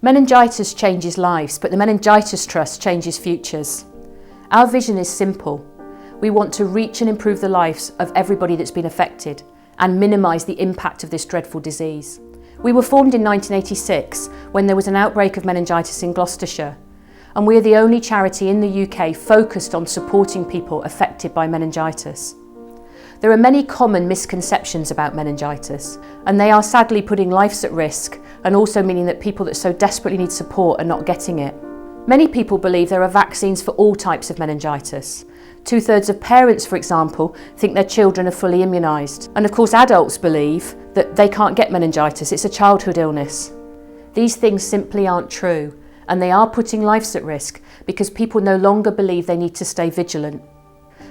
Meningitis changes lives, but the Meningitis Trust changes futures. Our vision is simple. We want to reach and improve the lives of everybody that's been affected and minimise the impact of this dreadful disease. We were formed in 1986 when there was an outbreak of meningitis in Gloucestershire, and we are the only charity in the UK focused on supporting people affected by meningitis. There are many common misconceptions about meningitis, and they are sadly putting lives at risk and also meaning that people that so desperately need support are not getting it. Many people believe there are vaccines for all types of meningitis. 2/3 of parents, for example, think their children are fully immunised. And of course adults believe that they can't get meningitis, it's a childhood illness. These things simply aren't true, and they are putting lives at risk because people no longer believe they need to stay vigilant.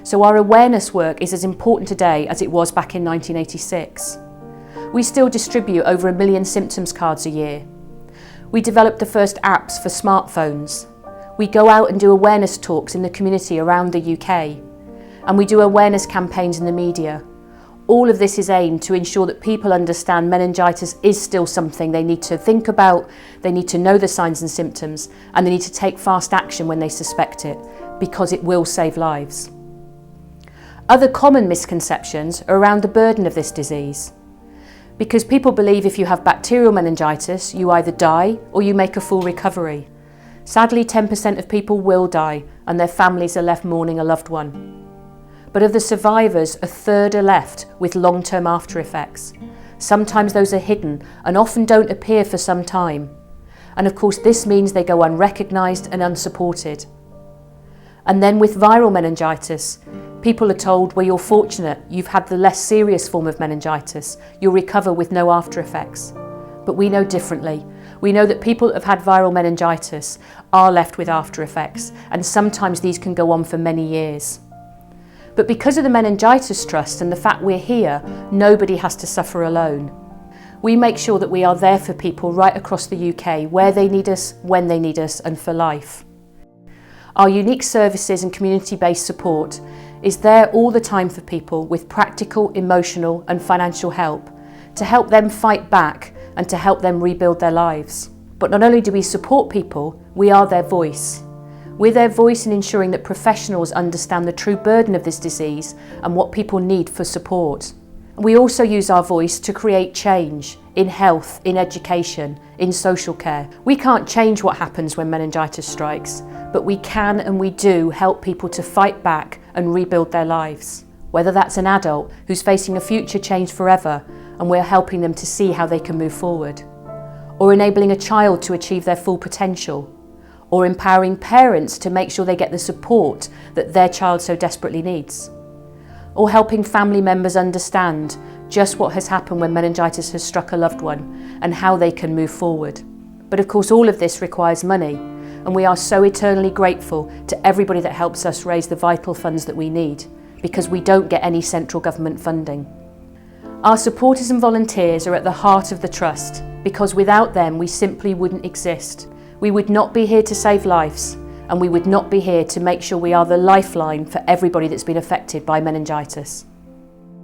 So our awareness work is as important today as it was back in 1986. We still distribute over 1 million symptoms cards a year. We developed the first apps for smartphones. We go out and do awareness talks in the community around the UK. And we do awareness campaigns in the media. All of this is aimed to ensure that people understand meningitis is still something they need to think about, they need to know the signs and symptoms, and they need to take fast action when they suspect it, because it will save lives. Other common misconceptions are around the burden of this disease. Because people believe if you have bacterial meningitis, you either die or you make a full recovery. Sadly, 10% of people will die and their families are left mourning a loved one. But of the survivors, 1/3 are left with long-term after effects. Sometimes those are hidden and often don't appear for some time. And of course, this means they go unrecognised and unsupported. And then with viral meningitis, people are told, well, you're fortunate, you've had the less serious form of meningitis, you'll recover with no after effects. But we know differently. We know that people that have had viral meningitis are left with after effects, and sometimes these can go on for many years. But because of the Meningitis Trust and the fact we're here, nobody has to suffer alone. We make sure that we are there for people right across the UK, where they need us, when they need us, and for life. Our unique services and community-based support is there all the time for people with practical, emotional and financial help to help them fight back and to help them rebuild their lives. But not only do we support people, we are their voice. We're their voice in ensuring that professionals understand the true burden of this disease and what people need for support. We also use our voice to create change in health, in education, in social care. We can't change what happens when meningitis strikes, but we can and we do help people to fight back and rebuild their lives. Whether that's an adult who's facing a future change forever and we're helping them to see how they can move forward, or enabling a child to achieve their full potential, or empowering parents to make sure they get the support that their child so desperately needs, or helping family members understand just what has happened when meningitis has struck a loved one and how they can move forward. But of course all of this requires money, and we are so eternally grateful to everybody that helps us raise the vital funds that we need, because we don't get any central government funding. Our supporters and volunteers are at the heart of the Trust, because without them we simply wouldn't exist. We would not be here to save lives, and we would not be here to make sure we are the lifeline for everybody that's been affected by meningitis.